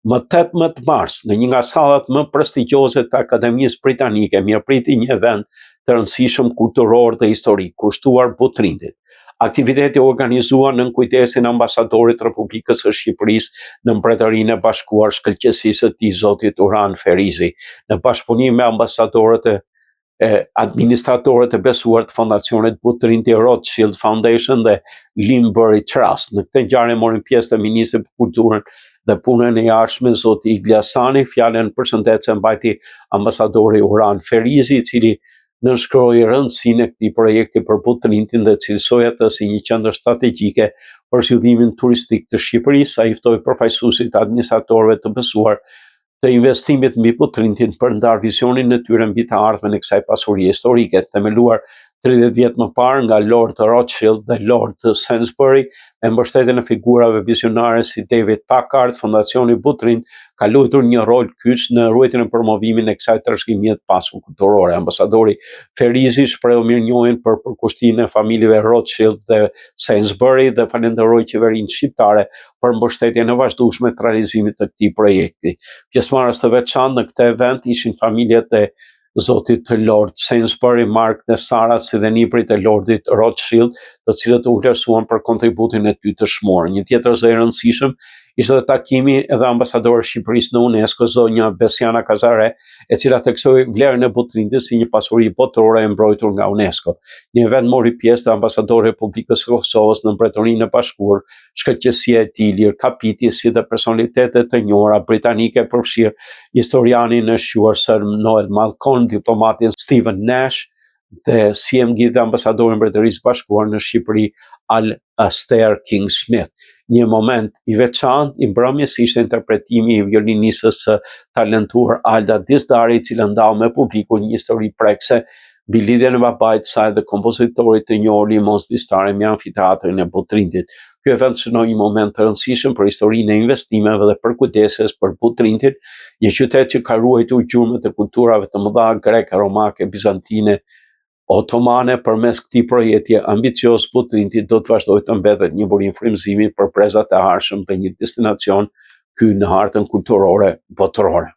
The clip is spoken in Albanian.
Më 18 mars, në një nga sallat më prestigjioze të Akademisë Britanike, mirëpriti një event të rëndësishëm kulturor dhe historik, kushtuar Botërindit. Aktiviteti organizuar në kujdesin e ambasadorit Republikës së Shqipërisë në Mbretërinë e Bashkuar, shkëlqësisë së tij zotit Urhan Ferizi, në bashkëpunim me ambasadorët e administratorët e besuar të fondacionit Botërindi Rothschild Foundation dhe Limbury Trust. Në këtë ngjarje morin pjesë të Ministri për Kulturën dhe Punën e Jashtme zoti Igli Hasani. Fjalën përshëndetse mbajti ambasadori Urhan Ferizi, i cili nënshkroi rëndësinë e këtij projekti për Botërindin dhe cilësoi atë si një qendër strategjike për zhvillimin turistik të Shqipërisë. Ai ftoi përfaqësuesit e administratorëve të besuar të investimit mbi Botërindin për ndar vizionin e tyre mbi të ardhmen e kësaj pasurie historike, themeluar 30 vjet më parë nga Lord Rothschild dhe Lord Sainsbury, me mbështetjen e figurave vizionare si David Packard. Fondacioni Botërind ka luajtur një rol kyç në ruajtjen e promovimin e kësaj trashëgimie të pasur kulturore. Ambasadori Ferizi shprehu mirënjohjen për përkushtjen e familjeve Rothschild dhe Sainsbury dhe falenderoi qeverinë shqiptare për mbështetjen e vazhdueshme të realizimit të këtij projekti. Pjesëmarrës të veçantë në këtë event ishin familjet e zotit Lord Sainsbury, Mark dhe Sara, si dhe niprit e Lordit Rothschild, të cilët u vlerësuan për kontributin e tyre të shmorë. Një tjetër zë e rëndësishëm ishte takimi edhe ambasadorë Shqipërisë në UNESCO, zonja Besiana Kazare, e cila theksoi vlerën e Botërindit si një pasuri botërore e mbrojtur nga UNESCO. Një event mori pjesë të ambasadorë Republikës së Kosovës në Mbretërinë e Bashkuar, shkëlqësia e tij Ilir Kapiti, si dhe personalitete të njohura britanike, përfshirë historianin e shquar Sir Noel Malcolm, diplomatin Stephen Nash dhe CMG dhe ambasadorin Mbretërisë së Bashkuar në Shqipëri Alastair King Smith. Një moment i veçantë i mbrëmjes ishte interpretimi i violinisës së talentuar Alda Dizdari, i cila ndau me publikun një histori prekse mbi lidhjen e babait të saj dhe kompozitorit të njohur Limos Distare me amfiteatrin e Botërindit. Ky event shënoi një moment të rëndësishëm për historinë e investimeve dhe për kujdeses për Botërindin, një qytet që ka ruajtur gjurmët e kulturave të mëdha greke, romake, bizantine, otomane. Përmes këtij projekti ambicioz, Botërindi do të vazhdojë të mbetet një burim frymëzimi për brezat e arshëm dhe një destinacion ky në hartën kulturore botërore.